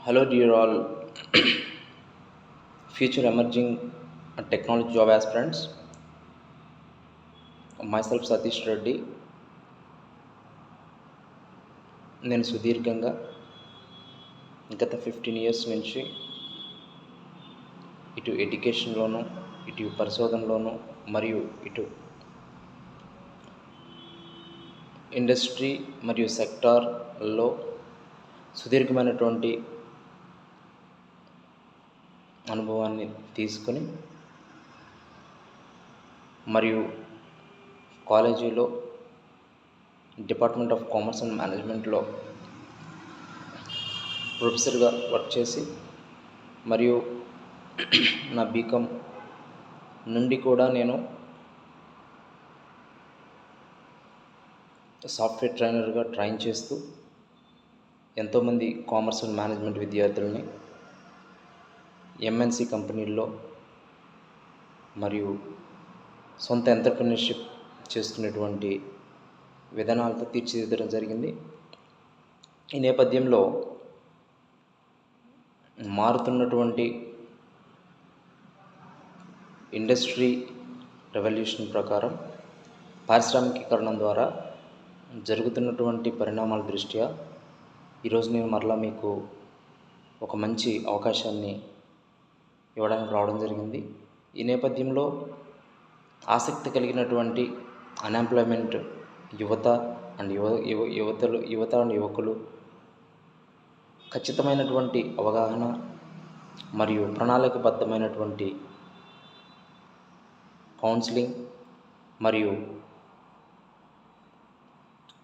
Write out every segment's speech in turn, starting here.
Hello, dear all future emerging technology job aspirants. Myself Satish Reddy. నేను సుదీర్ఘంగా గత 15 years నుంచి ఇటు ఎడ్యుకేషన్లోను, ఇటు పరిశోధనలోను మరియు ఇటు ఇండస్ట్రీ మరియు సెక్టార్లో సుదీర్ఘమైనటువంటి అనుభవాన్ని తీసుకొని మరియు కాలేజీలో డిపార్ట్మెంట్ ఆఫ్ కామర్స్ అండ్ మేనేజ్మెంట్లో ప్రొఫెసర్గా వర్క్ చేసి మరియు నా బీకామ్ నుండి కూడా నేను సాఫ్ట్వేర్ ట్రైనర్గా ట్రైన్ చేస్తూ ఎంతోమంది కామర్స్ అండ్ మేనేజ్మెంట్ విద్యార్థులని ఎంఎన్సి కంపెనీల్లో మరియు సొంత ఎంటర్‌ప్రెన్యూర్‌షిప్ చేసుకునేటువంటి విధానాలతో తీర్చిదిద్దడం జరిగింది. ఈ నేపథ్యంలో మారుతున్నటువంటి ఇండస్ట్రీ రెవల్యూషన్ ప్రకారం పారిశ్రామికీకరణం ద్వారా జరుగుతున్నటువంటి పరిణామాల దృష్ట్యా ఈరోజు నేను మరలా మీకు ఒక మంచి అవకాశాన్ని ఇవ్వడానికి రావడం జరిగింది. ఈ నేపథ్యంలో ఆసక్తి కలిగినటువంటి అన్ఎంప్లాయ్మెంట్ యువత అండ్ యువకులు ఖచ్చితమైనటువంటి అవగాహన మరియు ప్రణాళికబద్ధమైనటువంటి కౌన్సిలింగ్ మరియు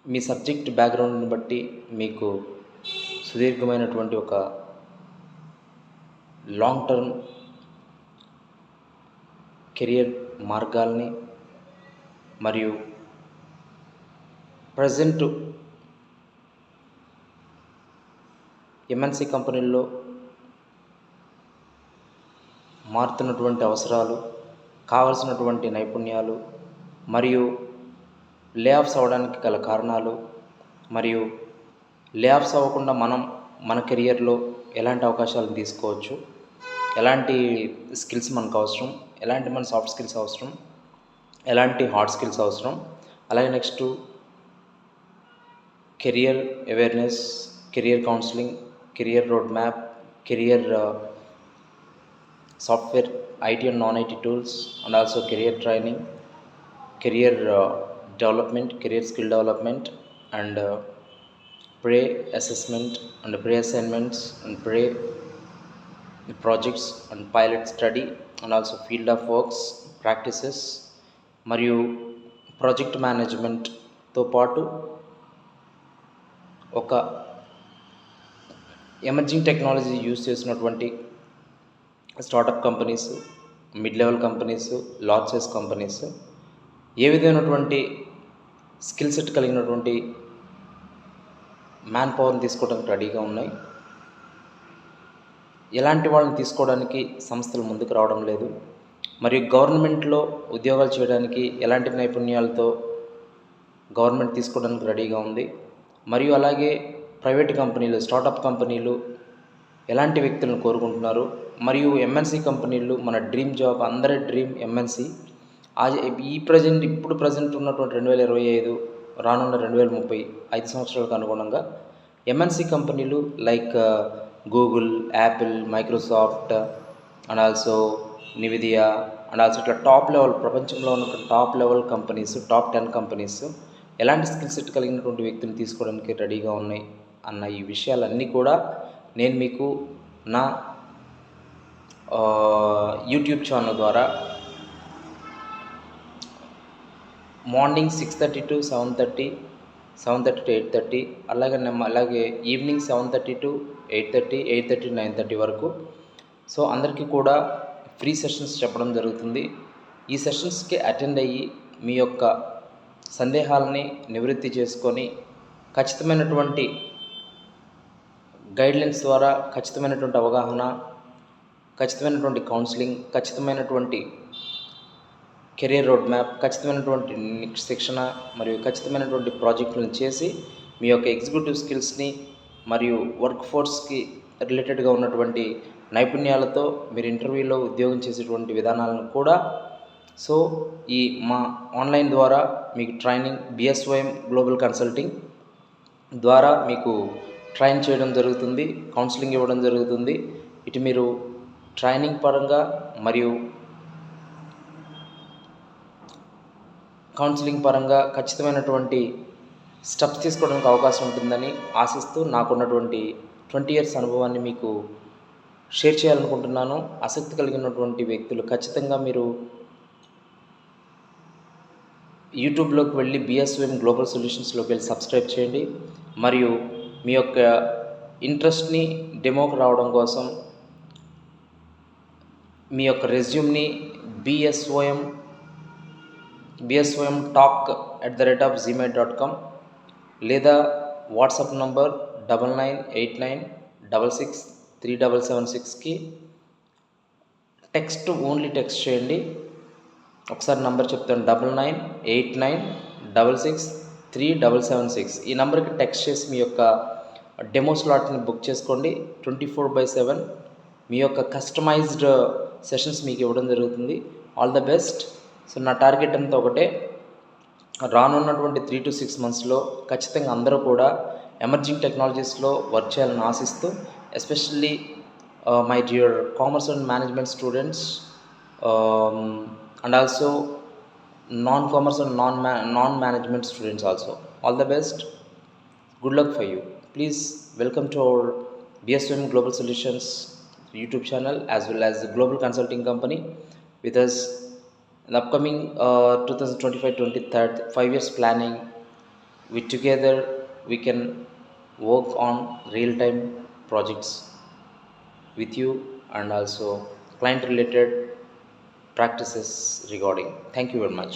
మీ సబ్జెక్ట్ బ్యాక్గ్రౌండ్ని బట్టి మీకు సుదీర్ఘమైనటువంటి ఒక లాంగ్ టర్మ్ కెరియర్ మార్గాల్ని మరియు ప్రజెంట్ ఎంఎన్సి కంపెనీల్లో మారుతున్నటువంటి అవసరాలు, కావలసినటువంటి నైపుణ్యాలు మరియు లేఆఫ్స్ అవ్వడానికి గల కారణాలు మరియు లేఆఫ్స్ అవ్వకుండా మన కెరియర్లో ఎలాంటి అవకాశాలను తీసుకోవచ్చు, ఎలాంటి స్కిల్స్ మనకు అవసరం, ఎలాంటి మన సాఫ్ట్ స్కిల్స్ అవసరం, ఎలాంటి హార్డ్ స్కిల్స్ అవసరం, అలాగే next career awareness, career counselling, career road map, career software IT and non IT tools and also career training, career development, career skill development and pre assessment and pre assignments and pre projects and pilot study and also field of works practices మరియు project మేనేజ్మెంట్తో పాటు ఒక emerging technology use చేసినటువంటి startup companies, mid level companies, large size companies ఏ విధమైనటువంటి skill set కలిగినటువంటి man పవర్ని తీసుకోవడానికి రెడీగా ఉన్నాయి. ఎలాంటి వాళ్ళని తీసుకోవడానికి సంస్థలు ముందుకు రావడం లేదు. మరియు గవర్నమెంట్లో ఉద్యోగాలు చేయడానికి ఎలాంటి నైపుణ్యాలతో గవర్నమెంట్ తీసుకోవడానికి రెడీగా ఉంది. మరియు అలాగే ప్రైవేట్ కంపెనీలు, స్టార్టప్ కంపెనీలు ఎలాంటి వ్యక్తులను కోరుకుంటున్నారు. మరియు ఎంఎన్సి కంపెనీలు మన డ్రీమ్ జాబ్, అందరి డ్రీమ్ ఎంఎన్సి. ఇప్పుడు ప్రజెంట్ ఉన్నటువంటి 2025 రానున్న 2030 5 సంవత్సరాలకు అనుగుణంగా ఎంఎన్సి కంపెనీలు like Google, Apple, Microsoft and also Nvidia and also ఇట్లా టాప్ లెవెల్, ప్రపంచంలో ఉన్న top level companies, top 10 companies ఎలాంటి స్కిల్ సెట్ కలిగినటువంటి వ్యక్తులు తీసుకోవడానికి రెడీగా ఉన్నాయి అన్న ఈ విషయాలన్నీ కూడా నేను మీకు నా యూట్యూబ్ ఛానల్ ద్వారా మార్నింగ్ 6:30 to 7:30, 7:30 to 8:30, అలాగే ఈవినింగ్ 7:30 to 8:30, 8:30 to 9:30 వరకు. సో అందరికీ కూడా ఫ్రీ సెషన్స్ చెప్పడం జరుగుతుంది. ఈ సెషన్స్కి అటెండ్ అయ్యి మీ యొక్క సందేహాలని నివృత్తి చేసుకొని ఖచ్చితమైనటువంటి గైడ్లైన్స్ ద్వారా ఖచ్చితమైనటువంటి అవగాహన, ఖచ్చితమైనటువంటి కౌన్సిలింగ్, ఖచ్చితమైనటువంటి కెరీర్ రోడ్ మ్యాప్, ఖచ్చితమైనటువంటి శిక్షణ మరియు ఖచ్చితమైనటువంటి ప్రాజెక్టులను చేసి మీ యొక్క ఎగ్జిక్యూటివ్ స్కిల్స్ని మరియు వర్క్ ఫోర్స్కి రిలేటెడ్గా ఉన్నటువంటి నైపుణ్యాలతో మీరు ఇంటర్వ్యూలో ఉద్యోగం చేసేటువంటి విధానాలను కూడా సో ఈ మా ఆన్లైన్ ద్వారా మీకు ట్రైనింగ్ బిఎస్వైఎం గ్లోబల్ కన్సల్టింగ్ ద్వారా మీకు ట్రైన్ చేయడం జరుగుతుంది, కౌన్సిలింగ్ ఇవ్వడం జరుగుతుంది. ఇటు మీరు ట్రైనింగ్ పరంగా మరియు కౌన్సిలింగ్ పరంగా ఖచ్చితమైనటువంటి స్టెప్స్ తీసుకోవడానికి అవకాశం ఉంటుందని ఆశిస్తూ నాకున్నటువంటి 20 years అనుభవాన్ని మీకు షేర్ చేయాలనుకుంటున్నాను. ఆసక్తి కలిగినటువంటి వ్యక్తులు ఖచ్చితంగా మీరు యూట్యూబ్లోకి వెళ్ళి బిఎస్వైఎం గ్లోబల్ సొల్యూషన్స్లోకి వెళ్ళి సబ్స్క్రైబ్ చేయండి. మరియు మీ యొక్క ఇంట్రెస్ట్ని డెమోకి రావడం కోసం మీ యొక్క రెజ్యూమ్ని బిఎస్వైఎం talk@gmail.com లేదా వాట్సాప్ నంబర్ 9989663776కి ఓన్లీ టెక్స్ట్ చేయండి. ఒకసారి నంబర్ చెప్తాను, 9989663776. ఈ నెంబర్కి టెక్స్ట్ చేసి మీ యొక్క డెమో స్లాట్ని బుక్ చేసుకోండి. 24/7 మీ యొక్క కస్టమైజ్డ్ సెషన్స్ మీకు ఇవ్వడం జరుగుతుంది. All the best. సో నా టార్గెట్ అంతా ఒకటే, రానున్నటువంటి 3 to 6 monthsలో ఖచ్చితంగా అందరూ కూడా ఎమర్జింగ్ టెక్నాలజీస్లో వర్క్ చేయాలని ఆశిస్తూ, especially my dear commerce and management students and also non-commerce and non-management students also. All the best. Good luck for you. Please welcome to our BSWM Global Solutions YouTube channel as well as the Global Consulting Company with us in the upcoming 2025-23 5 years planning. With together we can work on real-time projects with you and also client related practices regarding. Thank you very much.